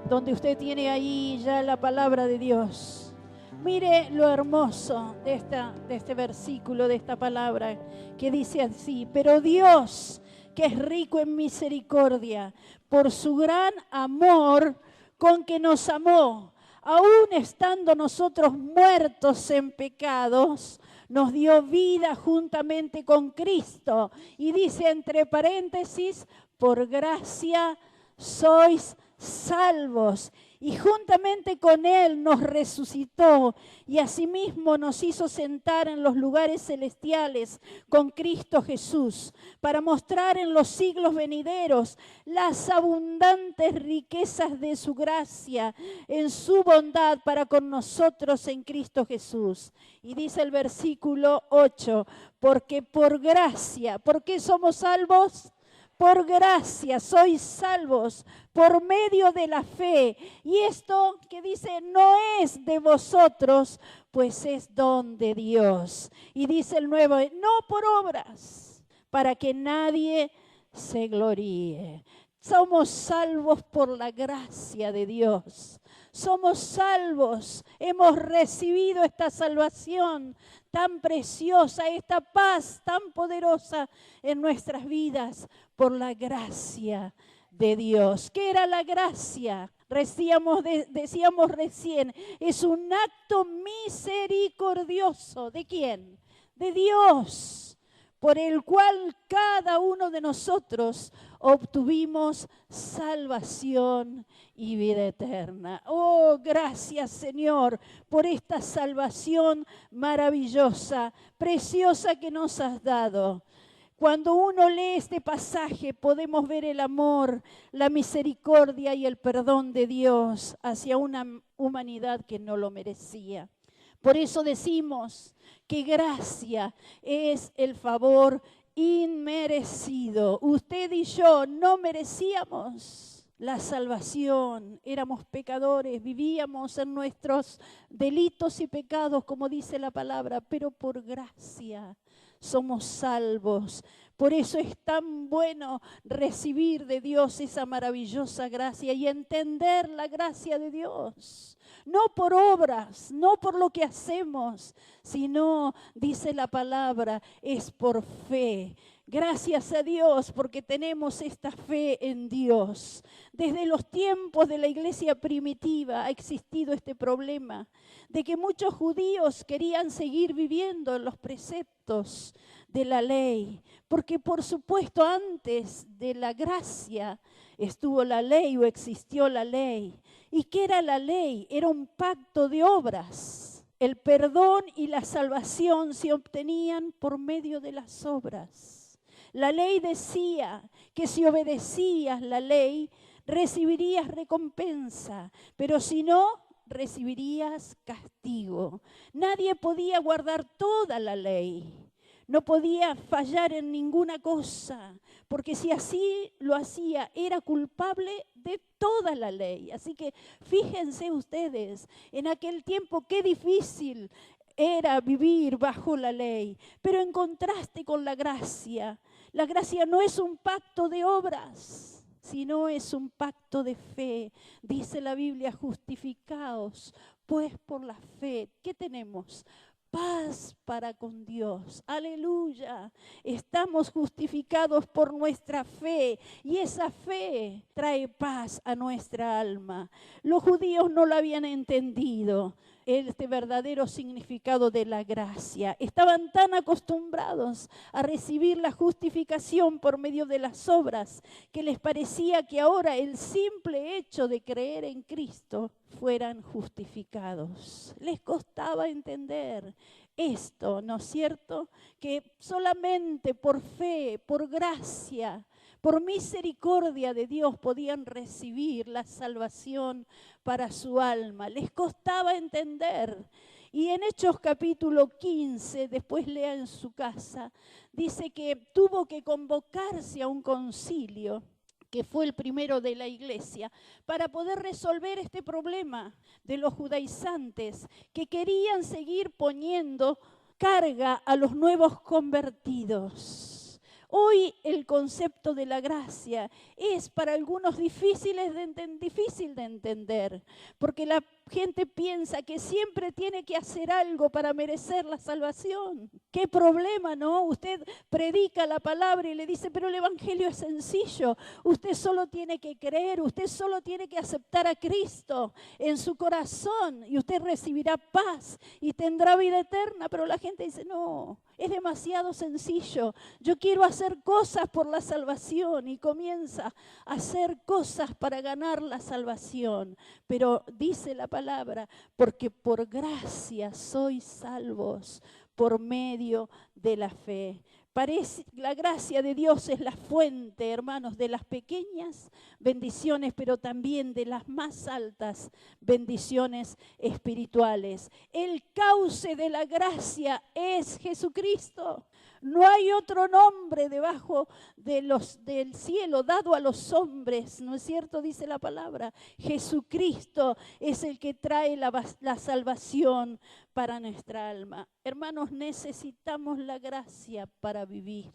donde usted tiene ahí ya la palabra de Dios. Mire lo hermoso de este versículo, de esta palabra, que dice así: pero Dios, que es rico en misericordia, por su gran amor con que nos amó, aún estando nosotros muertos en pecados, nos dio vida juntamente con Cristo. Y dice entre paréntesis: por gracia sois salvos. Y juntamente con Él nos resucitó y asimismo nos hizo sentar en los lugares celestiales con Cristo Jesús, para mostrar en los siglos venideros las abundantes riquezas de su gracia en su bondad para con nosotros en Cristo Jesús. Y dice el versículo 8, porque por gracia, ¿por qué somos salvos? Por gracia sois salvos por medio de la fe. Y esto que dice no es de vosotros, pues es don de Dios. Y dice el 9, no por obras, para que nadie se gloríe. Somos salvos por la gracia de Dios. Somos salvos, hemos recibido esta salvación tan preciosa, esta paz tan poderosa en nuestras vidas por la gracia de Dios. ¿Qué era la gracia? Decíamos recién, es un acto misericordioso. ¿De quién? De Dios, por el cual cada uno de nosotros obtuvimos salvación y vida eterna. Oh, gracias, Señor, por esta salvación maravillosa, preciosa que nos has dado. Cuando uno lee este pasaje podemos ver el amor, la misericordia y el perdón de Dios hacia una humanidad que no lo merecía. Por eso decimos que gracia es el favor inmerecido. Usted y yo no merecíamos la salvación, éramos pecadores, vivíamos en nuestros delitos y pecados, como dice la palabra, pero por gracia somos salvos. Por eso es tan bueno recibir de Dios esa maravillosa gracia y entender la gracia de Dios. No por obras, no por lo que hacemos, sino, dice la palabra, es por fe. Gracias a Dios porque tenemos esta fe en Dios. Desde los tiempos de la iglesia primitiva ha existido este problema de que muchos judíos querían seguir viviendo en los preceptos de la ley, porque por supuesto antes de la gracia estuvo la ley o existió la ley. ¿Y qué era la ley? Era un pacto de obras. El perdón y la salvación se obtenían por medio de las obras. La ley decía que si obedecías la ley recibirías recompensa, pero si no, recibirías castigo. Nadie podía guardar toda la ley. No podía fallar en ninguna cosa, porque si así lo hacía, era culpable de toda la ley. Así que fíjense ustedes, en aquel tiempo qué difícil era vivir bajo la ley, pero en contraste con la gracia no es un pacto de obras, sino es un pacto de fe. Dice la Biblia, justificaos pues por la fe. ¿Qué tenemos? Paz para con Dios. Aleluya. Estamos justificados por nuestra fe y esa fe trae paz a nuestra alma. Los judíos no lo habían entendido, este verdadero significado de la gracia. Estaban tan acostumbrados a recibir la justificación por medio de las obras que les parecía que ahora el simple hecho de creer en Cristo fueran justificados. Les costaba entender esto, ¿no es cierto? Que solamente por fe, por gracia, por misericordia de Dios podían recibir la salvación para su alma. Les costaba entender. Y en Hechos capítulo 15, después lea en su casa, dice que tuvo que convocarse a un concilio, que fue el primero de la iglesia, para poder resolver este problema de los judaizantes que querían seguir poniendo carga a los nuevos convertidos. Hoy el concepto de la gracia es para algunos difícil de entender, porque la gente piensa que siempre tiene que hacer algo para merecer la salvación. Qué problema, ¿no? Usted predica la palabra y le dice, pero el evangelio es sencillo. Usted solo tiene que creer, usted solo tiene que aceptar a Cristo en su corazón y usted recibirá paz y tendrá vida eterna. Pero la gente dice, no, es demasiado sencillo. Yo quiero hacer cosas por la salvación y comienza a hacer cosas para ganar la salvación. Pero dice la palabra, porque por gracia sois salvos por medio de la fe. La gracia de Dios es la fuente, hermanos, de las pequeñas bendiciones, pero también de las más altas bendiciones espirituales. El cauce de la gracia es Jesucristo. No hay otro nombre debajo del cielo dado a los hombres, ¿no es cierto? Dice la palabra. Jesucristo es el que trae la salvación para nuestra alma. Hermanos, necesitamos la gracia para vivir.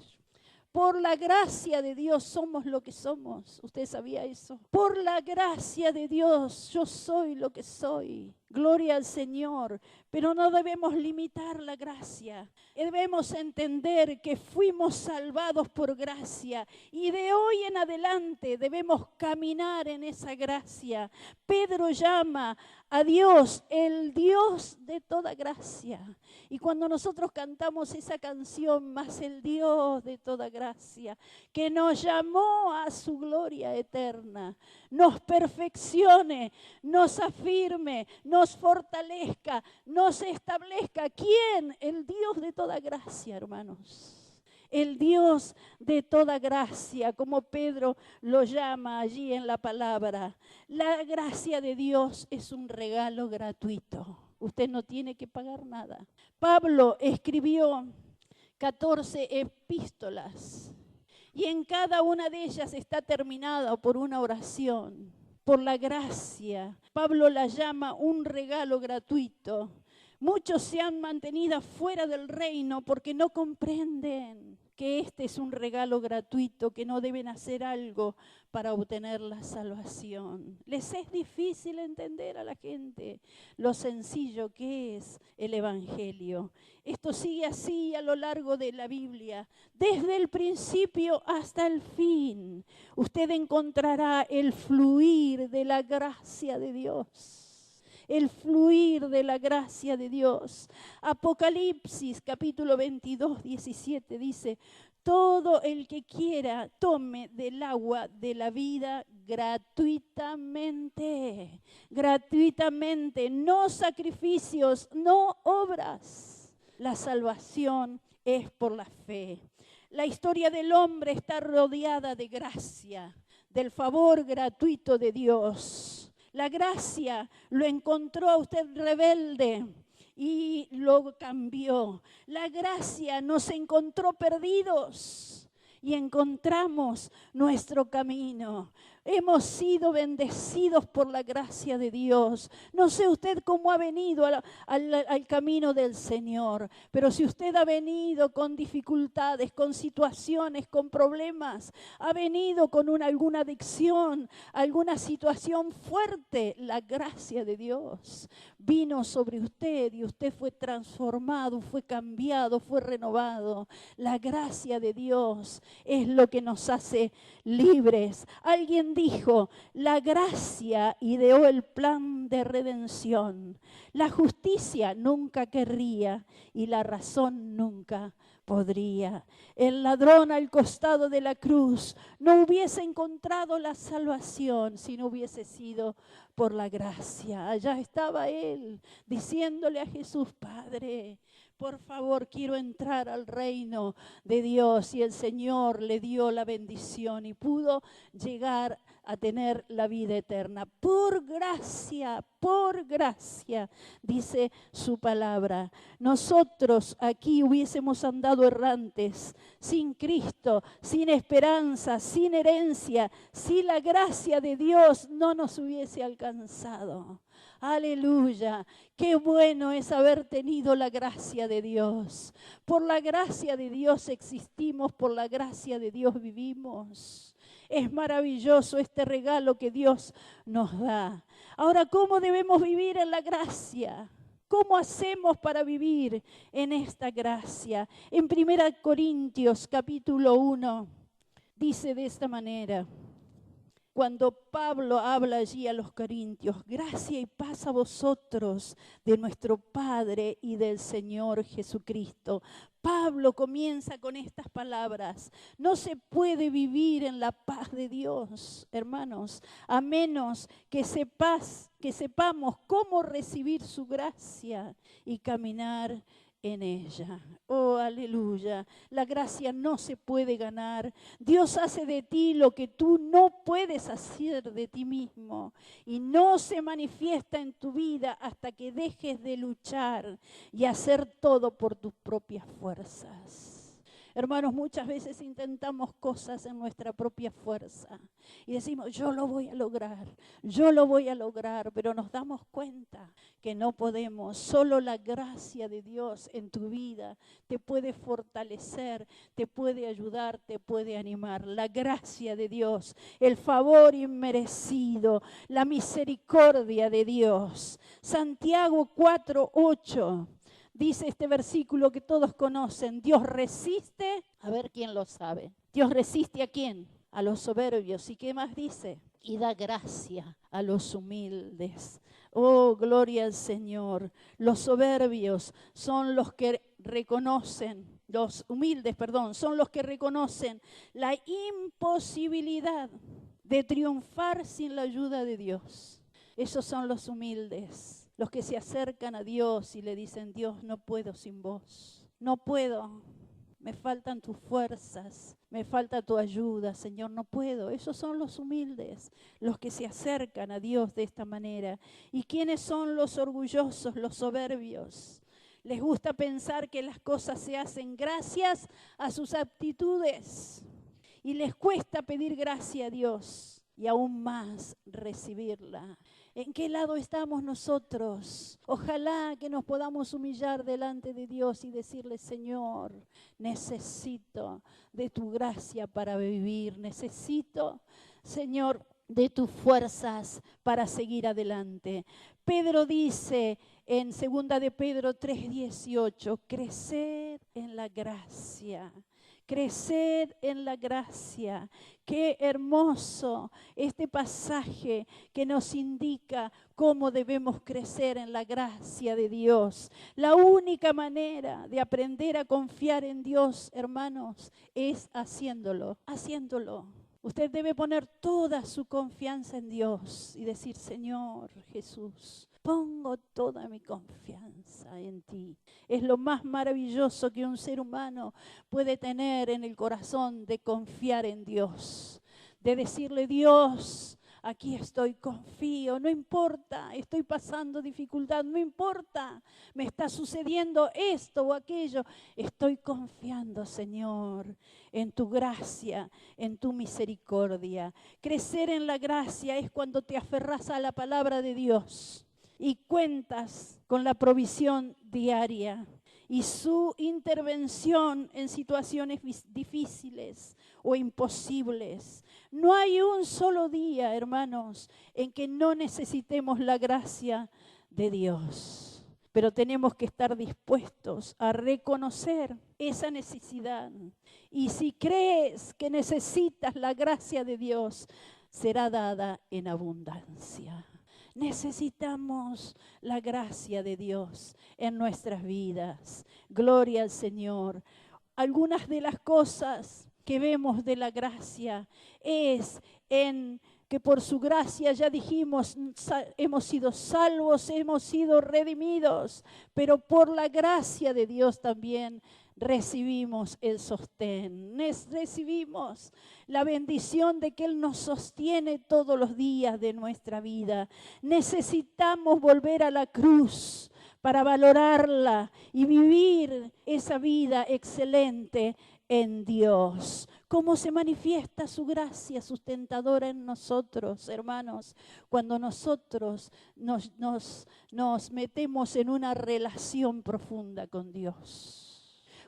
Por la gracia de Dios somos lo que somos. ¿Usted sabía eso? Por la gracia de Dios yo soy lo que soy. Gloria al Señor. Pero no debemos limitar la gracia. Debemos entender que fuimos salvados por gracia. Y de hoy en adelante debemos caminar en esa gracia. Pedro llama a Dios el Dios de toda gracia. Y cuando nosotros cantamos esa canción, más el Dios de toda gracia, que nos llamó a su gloria eterna, nos perfeccione, nos afirme, nos fortalezca, nos establezca. ¿Quién? El Dios de toda gracia, hermanos. El Dios de toda gracia, como Pedro lo llama allí en la palabra. La gracia de Dios es un regalo gratuito. Usted no tiene que pagar nada. Pablo escribió 14 epístolas y en cada una de ellas está terminada por una oración. Por la gracia, Pablo la llama un regalo gratuito. Muchos se han mantenido fuera del reino porque no comprenden que este es un regalo gratuito, que no deben hacer algo para obtener la salvación. Les es difícil entender a la gente lo sencillo que es el evangelio. Esto sigue así a lo largo de la Biblia, desde el principio hasta el fin. Usted encontrará el fluir de la gracia de Dios. El fluir de la gracia de Dios. Apocalipsis capítulo 22, 17 dice, todo el que quiera tome del agua de la vida gratuitamente. Gratuitamente, no sacrificios, no obras. La salvación es por la fe. La historia del hombre está rodeada de gracia, del favor gratuito de Dios. La gracia lo encontró a usted rebelde y lo cambió. La gracia nos encontró perdidos y encontramos nuestro camino. Hemos sido bendecidos por la gracia de Dios. No sé usted cómo ha venido al camino del Señor, pero si usted ha venido con dificultades, con situaciones, con problemas, ha venido con alguna adicción, alguna situación fuerte, la gracia de Dios vino sobre usted y usted fue transformado, fue cambiado, fue renovado. La gracia de Dios es lo que nos hace libres. Alguien dijo, la gracia ideó el plan de redención. La justicia nunca querría y la razón nunca podría. El ladrón al costado de la cruz no hubiese encontrado la salvación si no hubiese sido por la gracia. Allá estaba él diciéndole a Jesús, Padre, por favor, quiero entrar al reino de Dios. Y el Señor le dio la bendición y pudo llegar a tener la vida eterna. Por gracia, dice su palabra. Nosotros aquí hubiésemos andado errantes, sin Cristo, sin esperanza, sin herencia, si la gracia de Dios no nos hubiese alcanzado. Aleluya, qué bueno es haber tenido la gracia de Dios. Por la gracia de Dios existimos, por la gracia de Dios vivimos. Es maravilloso este regalo que Dios nos da. Ahora, ¿cómo debemos vivir en la gracia? ¿Cómo hacemos para vivir en esta gracia? En 1 Corintios capítulo 1 dice de esta manera. Cuando Pablo habla allí a los corintios, gracia y paz a vosotros de nuestro Padre y del Señor Jesucristo. Pablo comienza con estas palabras. No se puede vivir en la paz de Dios, hermanos, a menos que sepamos cómo recibir su gracia y caminar en ella. Oh, aleluya. La gracia no se puede ganar. Dios hace de ti lo que tú no puedes hacer de ti mismo. Y no se manifiesta en tu vida hasta que dejes de luchar y hacer todo por tus propias fuerzas. Hermanos, muchas veces intentamos cosas en nuestra propia fuerza y decimos, yo lo voy a lograr, pero nos damos cuenta que no podemos. Solo la gracia de Dios en tu vida te puede fortalecer, te puede ayudar, te puede animar. La gracia de Dios, el favor inmerecido, la misericordia de Dios. Santiago 4:8. Dice este versículo que todos conocen, Dios resiste, a ver quién lo sabe. Dios resiste ¿a quién? A los soberbios. ¿Y qué más dice? Y da gracia a los humildes. Oh, gloria al Señor. Los soberbios son los que reconocen, los humildes, son los que reconocen la imposibilidad de triunfar sin la ayuda de Dios. Esos son los humildes. Los que se acercan a Dios y le dicen, Dios, no puedo sin vos. No puedo. Me faltan tus fuerzas. Me falta tu ayuda, Señor. No puedo. Esos son los humildes. Los que se acercan a Dios de esta manera. ¿Y quiénes son los orgullosos, los soberbios? Les gusta pensar que las cosas se hacen gracias a sus aptitudes. Y les cuesta pedir gracia a Dios. Y aún más recibirla. ¿En qué lado estamos nosotros? Ojalá que nos podamos humillar delante de Dios y decirle, Señor, necesito de tu gracia para vivir. Necesito, Señor, de tus fuerzas para seguir adelante. Pedro dice en 2 de Pedro 3:18, creced en la gracia. Creced en la gracia. Qué hermoso este pasaje que nos indica cómo debemos crecer en la gracia de Dios. La única manera de aprender a confiar en Dios, hermanos, es haciéndolo. Usted debe poner toda su confianza en Dios y decir, Señor Jesús, pongo toda mi confianza en ti. Es lo más maravilloso que un ser humano puede tener en el corazón, de confiar en Dios. De decirle, Dios, aquí estoy, confío, no importa, estoy pasando dificultad, no importa, me está sucediendo esto o aquello. Estoy confiando, Señor, en tu gracia, en tu misericordia. Crecer en la gracia es cuando te aferras a la palabra de Dios y cuentas con la provisión diaria y su intervención en situaciones difíciles o imposibles. No hay un solo día, hermanos, en que no necesitemos la gracia de Dios. Pero tenemos que estar dispuestos a reconocer esa necesidad. Y si crees que necesitas la gracia de Dios, será dada en abundancia. Necesitamos la gracia de Dios en nuestras vidas. Gloria al Señor. Algunas de las cosas que vemos de la gracia es en que por su gracia, ya dijimos, hemos sido salvos, hemos sido redimidos, pero por la gracia de Dios también recibimos el sostén, recibimos la bendición de que Él nos sostiene todos los días de nuestra vida. Necesitamos volver a la cruz para valorarla y vivir esa vida excelente en Dios. ¿Cómo se manifiesta su gracia sustentadora en nosotros, hermanos? Cuando nosotros nos metemos en una relación profunda con Dios.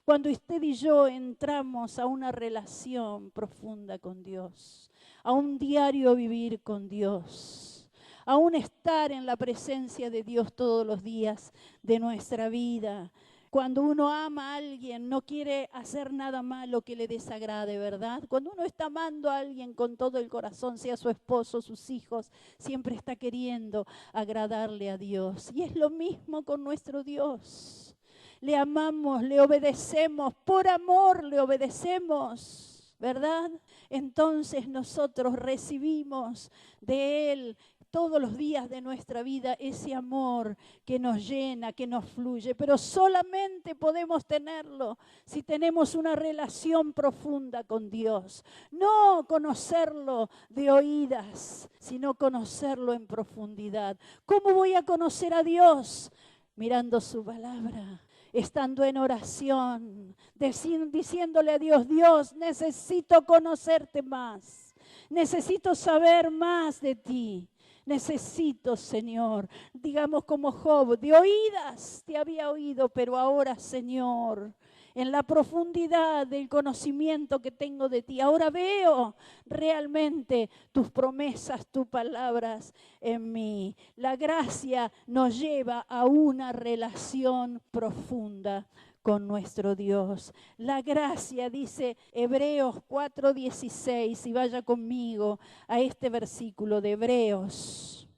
Cuando usted y yo entramos a una relación profunda con Dios, a un diario vivir con Dios, a un estar en la presencia de Dios todos los días de nuestra vida. Cuando uno ama a alguien, no quiere hacer nada malo que le desagrade, ¿verdad? Cuando uno está amando a alguien con todo el corazón, sea su esposo, sus hijos, siempre está queriendo agradarle a Dios. Y es lo mismo con nuestro Dios. Le amamos, le obedecemos, por amor le obedecemos, ¿verdad? Entonces nosotros recibimos de Él todos los días de nuestra vida ese amor que nos llena, que nos fluye, pero solamente podemos tenerlo si tenemos una relación profunda con Dios. No conocerlo de oídas, sino conocerlo en profundidad. ¿Cómo voy a conocer a Dios? Mirando su palabra, estando en oración, diciéndole a Dios, Dios, necesito conocerte más, necesito saber más de ti. Necesito, Señor, digamos como Job, de oídas te había oído, pero ahora, Señor, en la profundidad del conocimiento que tengo de ti, ahora veo realmente tus promesas, tus palabras en mí. La gracia nos lleva a una relación profunda con nuestro Dios. La gracia, dice Hebreos 4:16, y vaya conmigo a este versículo de Hebreos.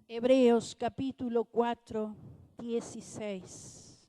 Hebreos capítulo 4:16.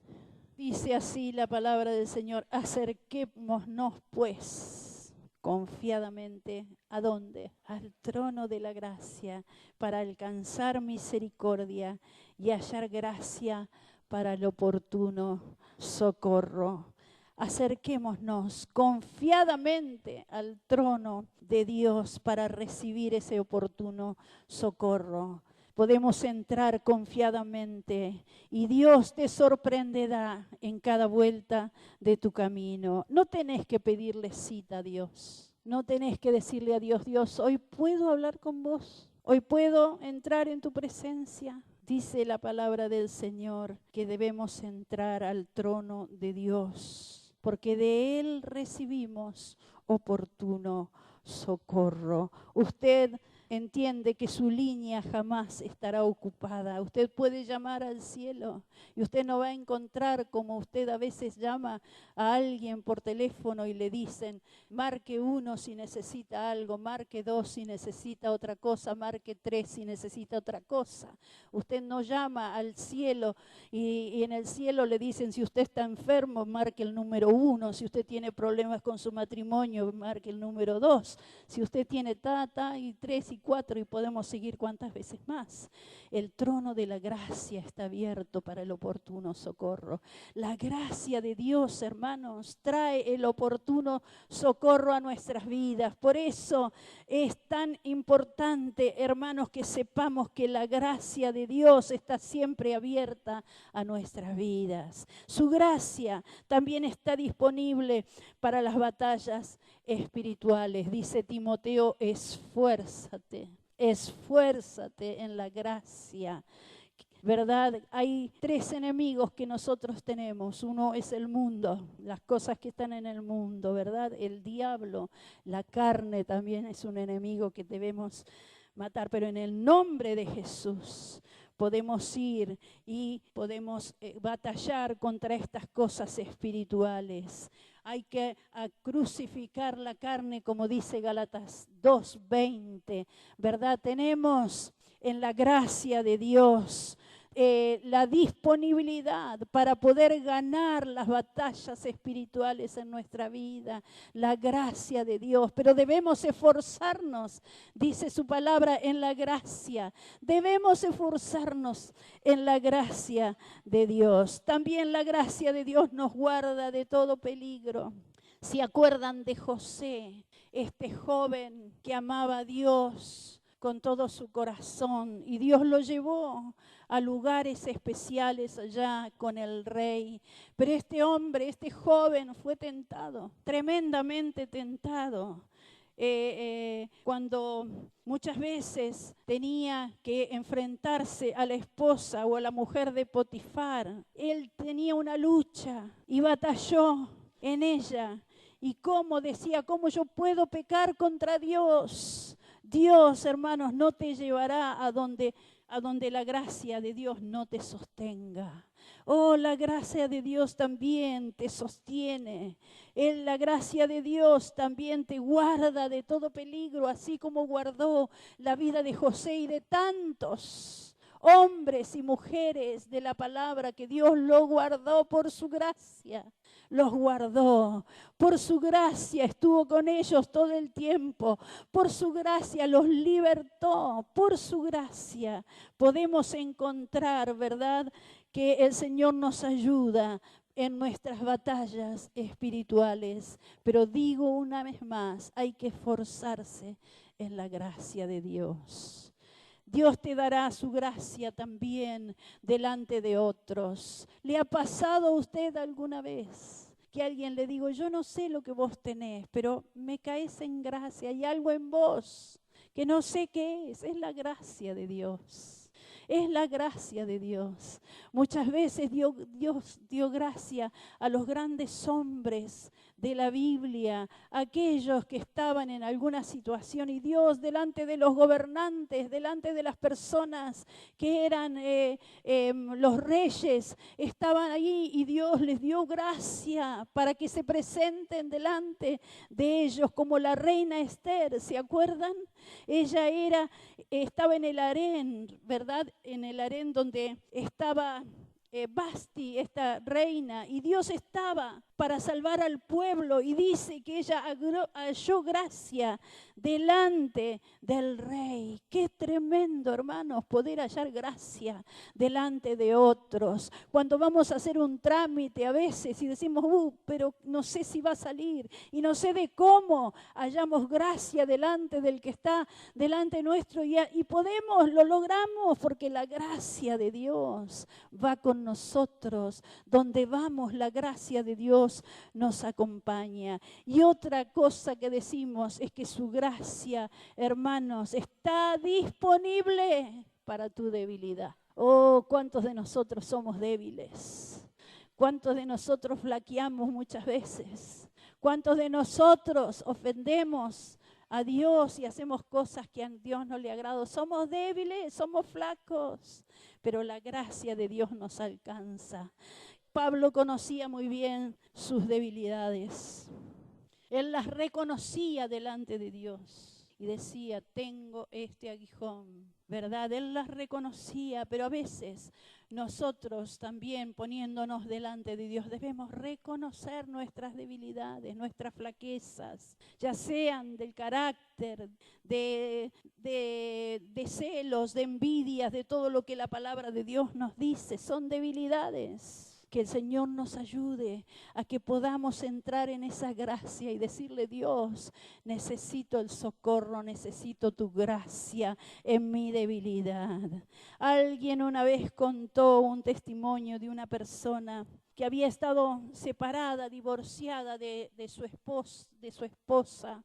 Dice así la palabra del Señor: acerquémonos pues confiadamente, ¿a dónde? Al trono de la gracia, para alcanzar misericordia y hallar gracia para el oportuno socorro. Acerquémonos confiadamente al trono de Dios para recibir ese oportuno socorro. Podemos entrar confiadamente y Dios te sorprenderá en cada vuelta de tu camino. No tenés que pedirle cita a Dios. No tenés que decirle a Dios, Dios, hoy puedo hablar con vos. Hoy puedo entrar en tu presencia. Dice la palabra del Señor que debemos entrar al trono de Dios, porque de Él recibimos oportuno socorro. Usted entiende que su línea jamás estará ocupada. Usted puede llamar al cielo y usted no va a encontrar, como usted a veces llama a alguien por teléfono y le dicen, marque 1 si necesita algo, marque 2 si necesita otra cosa, marque 3 si necesita otra cosa. Usted no llama al cielo y en el cielo le dicen, si usted está enfermo, marque el número 1. Si usted tiene problemas con su matrimonio, marque el número 2. Si usted tiene y 3 y 4 y podemos seguir cuantas veces más. El trono de la gracia está abierto para el oportuno socorro. La gracia de Dios, hermanos, trae el oportuno socorro a nuestras vidas. Por eso es tan importante, hermanos, que sepamos que la gracia de Dios está siempre abierta a nuestras vidas. Su gracia también está disponible para las batallas espirituales. Dice Timoteo, esfuérzate en la gracia. ¿Verdad? Hay 3 enemigos que nosotros tenemos. Uno es el mundo, las cosas que están en el mundo, ¿verdad? El diablo, la carne también es un enemigo que debemos matar, pero en el nombre de Jesús podemos ir y podemos batallar contra estas cosas espirituales. Hay que crucificar la carne, como dice Gálatas 2:20, ¿verdad? Tenemos en la gracia de Dios la disponibilidad para poder ganar las batallas espirituales en nuestra vida, la gracia de Dios. Pero debemos esforzarnos, dice su palabra, en la gracia. Debemos esforzarnos en la gracia de Dios. También la gracia de Dios nos guarda de todo peligro. ¿Se acuerdan de José, este joven que amaba a Dios con todo su corazón? Y Dios lo llevó a lugares especiales allá con el rey. Pero este hombre, este joven fue tentado, tremendamente tentado. Cuando muchas veces tenía que enfrentarse a la esposa o a la mujer de Potifar, él tenía una lucha y batalló en ella. Y cómo decía, ¿cómo yo puedo pecar contra Dios? Dios, hermanos, no te llevará a donde la gracia de Dios no te sostenga. Oh, la gracia de Dios también te sostiene. La gracia de Dios también te guarda de todo peligro, así como guardó la vida de José y de tantos hombres y mujeres de la palabra, que Dios lo guardó por su gracia. Los guardó, por su gracia estuvo con ellos todo el tiempo, por su gracia los libertó, por su gracia podemos encontrar, ¿verdad?, que el Señor nos ayuda en nuestras batallas espirituales. Pero digo una vez más, hay que esforzarse en la gracia de Dios. Dios te dará su gracia también delante de otros. ¿Le ha pasado a usted alguna vez que alguien le digo, yo no sé lo que vos tenés, pero me caes en gracia, hay algo en vos que no sé qué es la gracia de Dios? Es la gracia de Dios. Muchas veces Dios dio gracia a los grandes hombres de la Biblia, aquellos que estaban en alguna situación, y Dios delante de los gobernantes, delante de las personas que eran los reyes, estaban ahí y Dios les dio gracia para que se presenten delante de ellos, como la reina Esther, ¿se acuerdan? Ella estaba en el harén, ¿verdad? En el harén donde estaba Basti, esta reina, y Dios estaba para salvar al pueblo, y dice que ella halló gracia delante del rey. Qué tremendo, hermanos, poder hallar gracia delante de otros. Cuando vamos a hacer un trámite a veces y decimos, pero no sé si va a salir y no sé de cómo, hallamos gracia delante del que está delante nuestro y lo logramos porque la gracia de Dios va con nosotros. Donde vamos, la gracia de Dios nos acompaña. Y otra cosa que decimos es que su gracia, hermanos, está disponible para tu debilidad. Oh, ¿cuántos de nosotros somos débiles? ¿Cuántos de nosotros flaqueamos muchas veces? ¿Cuántos de nosotros ofendemos a Dios y hacemos cosas que a Dios no le agrada? Somos débiles, somos flacos, pero la gracia de Dios nos alcanza. Pablo conocía muy bien sus debilidades. Él las reconocía delante de Dios y decía, tengo este aguijón, ¿verdad? Él las reconocía, pero a veces nosotros también, poniéndonos delante de Dios, debemos reconocer nuestras debilidades, nuestras flaquezas, ya sean del carácter, de celos, de envidias, de todo lo que la palabra de Dios nos dice. Son debilidades. Que el Señor nos ayude a que podamos entrar en esa gracia y decirle, Dios, necesito el socorro, necesito tu gracia en mi debilidad. Alguien una vez contó un testimonio de una persona que había estado separada, divorciada de su esposa,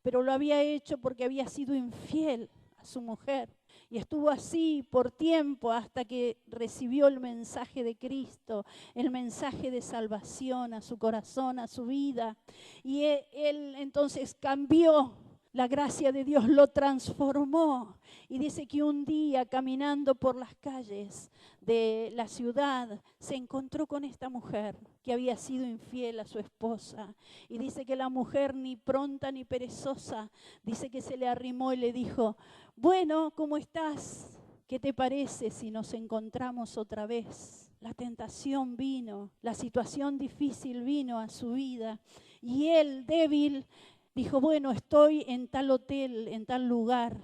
pero lo había hecho porque había sido infiel a su mujer. Y estuvo así por tiempo hasta que recibió el mensaje de Cristo, el mensaje de salvación a su corazón, a su vida. Y él entonces cambió. La gracia de Dios lo transformó. Y dice que un día caminando por las calles de la ciudad se encontró con esta mujer que había sido infiel a su esposa. Y dice que la mujer, ni pronta ni perezosa, dice que se le arrimó y le dijo, bueno, ¿cómo estás? ¿Qué te parece si nos encontramos otra vez? La tentación vino, la situación difícil vino a su vida y él, débil, dijo, bueno, estoy en tal hotel, en tal lugar.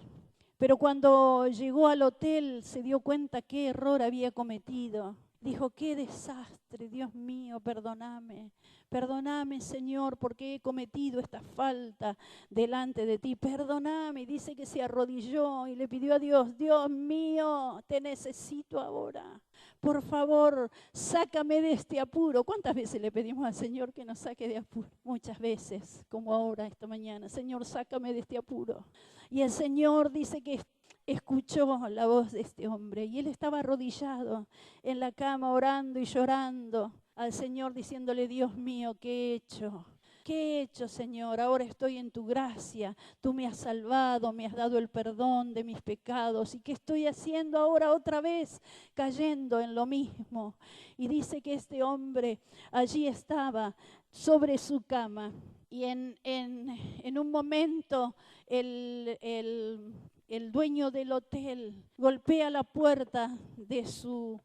Pero cuando llegó al hotel se dio cuenta qué error había cometido. Dijo, qué desastre, Dios mío, perdóname. Perdóname, Señor, porque he cometido esta falta delante de ti. Perdóname. Y dice que se arrodilló y le pidió a Dios, Dios mío, te necesito ahora. Por favor, sácame de este apuro. ¿Cuántas veces le pedimos al Señor que nos saque de apuro? Muchas veces, como ahora, esta mañana. Señor, sácame de este apuro. Y el Señor dice que escuchó la voz de este hombre y él estaba arrodillado en la cama orando y llorando al Señor diciéndole, Dios mío, ¿qué he hecho? ¿Qué he hecho, Señor? Ahora estoy en tu gracia. Tú me has salvado, me has dado el perdón de mis pecados. ¿Y qué estoy haciendo ahora otra vez? Cayendo en lo mismo. Y dice que este hombre allí estaba sobre su cama. Y en un momento el dueño del hotel golpea la puerta de su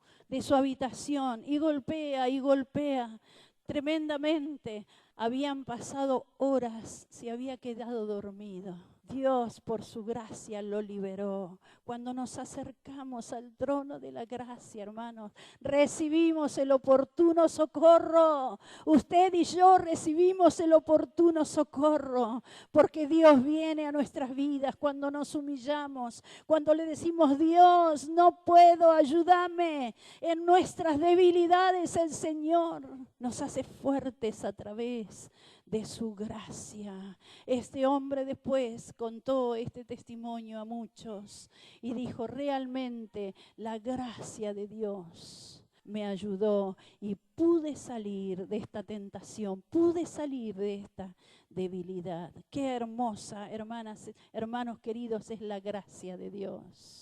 habitación y golpea tremendamente. Habían pasado horas, se había quedado dormido. Dios por su gracia lo liberó. Cuando nos acercamos al trono de la gracia, hermanos, recibimos el oportuno socorro. Usted y yo recibimos el oportuno socorro, porque Dios viene a nuestras vidas cuando nos humillamos, cuando le decimos, Dios, no puedo, ayúdame. En nuestras debilidades el Señor nos hace fuertes a través de su gracia. Este hombre después contó este testimonio a muchos y dijo, realmente la gracia de Dios me ayudó y pude salir de esta tentación, pude salir de esta debilidad. Qué hermosa, hermanas, hermanos queridos, es la gracia de Dios.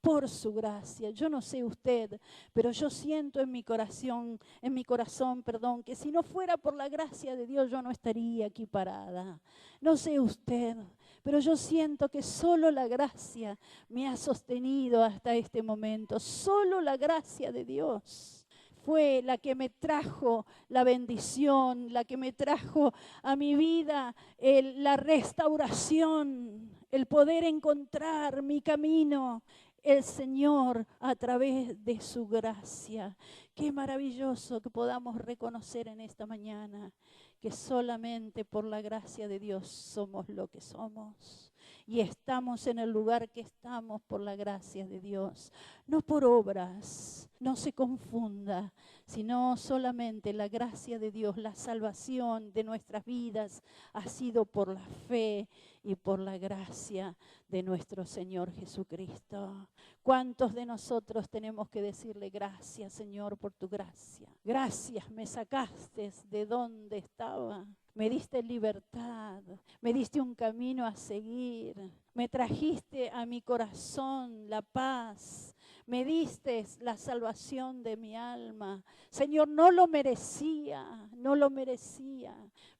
Por su gracia. Yo no sé usted, pero yo siento en mi corazón, que si no fuera por la gracia de Dios yo no estaría aquí parada. No sé usted, pero yo siento que solo la gracia me ha sostenido hasta este momento. Solo la gracia de Dios fue la que me trajo la bendición, la que me trajo a mi vida la restauración, el poder encontrar mi camino. El Señor a través de su gracia. Qué maravilloso que podamos reconocer en esta mañana que solamente por la gracia de Dios somos lo que somos. Y estamos en el lugar que estamos por la gracia de Dios. No por obras, no se confunda, sino solamente la gracia de Dios, la salvación de nuestras vidas ha sido por la fe y por la gracia de nuestro Señor Jesucristo. ¿Cuántos de nosotros tenemos que decirle gracias, Señor, por tu gracia? Gracias, me sacaste de donde estaba. Me diste libertad, me diste un camino a seguir, me trajiste a mi corazón la paz, me diste la salvación de mi alma. Señor, no lo merecía,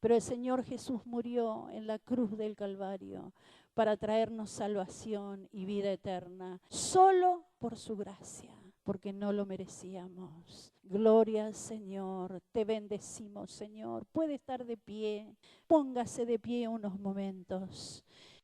pero el Señor Jesús murió en la cruz del Calvario para traernos salvación y vida eterna, solo por su gracia, porque no lo merecíamos. Gloria al Señor, te bendecimos, Señor. Puede estar de pie, póngase de pie unos momentos